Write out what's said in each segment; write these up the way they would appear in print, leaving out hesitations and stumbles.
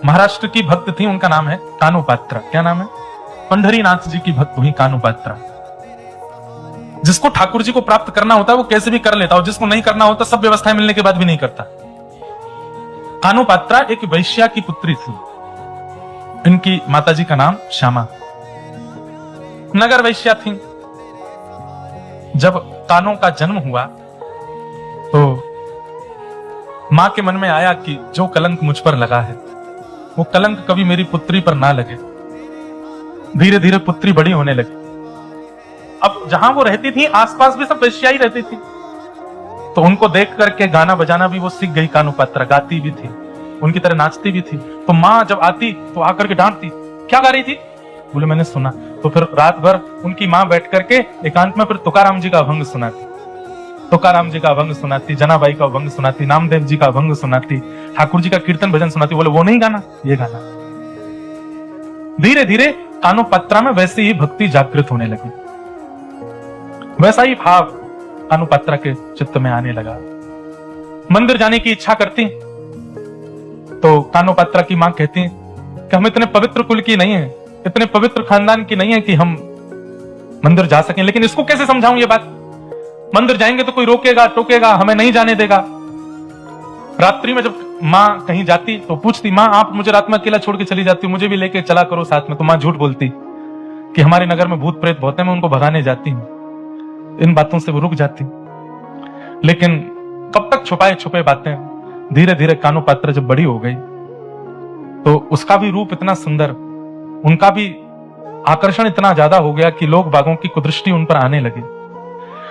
महाराष्ट्र की भक्त थी, उनका नाम है कानोपात्रा। क्या नाम है? पंढरीनाथ जी की भक्त हुई कानोपात्रा। जिसको ठाकुर जी को प्राप्त करना होता है वो कैसे भी कर लेता, और जिसको नहीं करना होता सब व्यवस्थाएं मिलने के बाद भी नहीं करता। कानोपात्रा एक वैश्या की पुत्री थी। इनकी माताजी का नाम श्यामा, नगर वैश्या थी। जब कानों का जन्म हुआ तो मां के मन में आया कि जो कलंक मुझ पर लगा है वो कलंक कभी मेरी पुत्री पर ना लगे। धीरे धीरे पुत्री बड़ी होने लगी। अब जहां वो रहती थी आसपास भी सब वैश्या ही रहती थी, तो उनको देख करके गाना बजाना भी वो सीख गई। कानोपात्रा गाती भी थी, उनकी तरह नाचती भी थी। तो माँ जब आती तो आकर के डांटती, क्या गा रही थी? बोले मैंने सुना। तो फिर रात भर उनकी माँ बैठ करके एकांत में फिर तुकाराम जी का अभंग सुनाती, तुकाराम जी का अभंग सुनाती, जनाबाई का अभंग सुनाती, नामदेव जी का अभंग सुनाती, ठाकुर जी का कीर्तन भजन सुनाती। बोले वो नहीं गाना, ये गाना। धीरे धीरे कानोपात्रा में वैसे ही भक्ति जागृत होने लगी, वैसा ही भाव कानोपात्रा के चित्त में आने लगा। मंदिर जाने की इच्छा करती तो कानोपात्रा की मां कहती कि हम इतने पवित्र कुल की नहीं है, इतने पवित्र खानदान की नहीं है कि हम मंदिर जा सकें। लेकिन इसको कैसे समझाऊं ये बात? मंदिर जाएंगे तो कोई रोकेगा टोकेगा, हमें नहीं जाने देगा। रात्रि में जब माँ कहीं जाती तो पूछती, माँ आप मुझे रात में अकेला छोड़ के चली जाती हो, मुझे भी लेके चला करो साथ में। तो माँ झूठ बोलती कि हमारे नगर में भूत प्रेत बहुत है, मैं उनको भगाने जाती हूँ। इन बातों से वो रुक जाती। लेकिन कब तक छुपाए छुपे बातें। धीरे धीरे कानोपात्रा जब बड़ी हो गई तो उसका भी रूप इतना सुंदर, उनका भी आकर्षण इतना ज्यादा हो गया कि लोग बागों की कुदृष्टि उन पर आने लगे।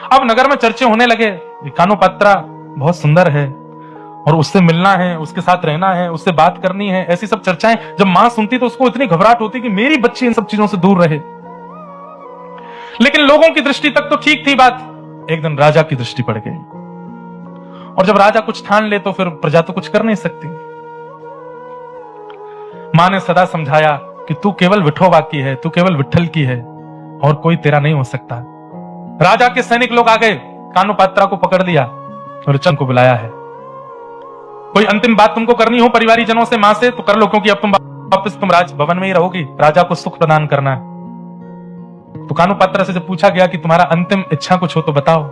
अब नगर में चर्चे होने लगे, कानोपात्रा बहुत सुंदर है और उससे मिलना है, उसके साथ रहना है, उससे बात करनी है, ऐसी सब चर्चाएं जब मां सुनती तो उसको इतनी घबराहट होती कि मेरी बच्ची इन सब चीजों से दूर रहे। लेकिन लोगों की दृष्टि तक तो ठीक थी बात। एक दिन राजा की दृष्टि पड़ गई, और जब राजा कुछ ठान ले तो फिर प्रजा तो कुछ कर नहीं सकती। मां ने सदा समझाया कि तू केवल विठोबा की है, तू केवल विठल की है, और कोई तेरा नहीं हो सकता। राजा के सैनिक लोग आ गए, कानोपात्रा को पकड़ लिया और चंद को बुलाया है। कोई अंतिम बात तुमको करनी हो परिवारी जनों से, मां से, तो कर लो, क्योंकि अब तुम वापस तुम राज भवन में ही रहोगी, राजा को सुख प्रदान करना है। तो कानोपात्रा से जब पूछा गया कि तुम्हारा अंतिम इच्छा कुछ हो तो बताओ,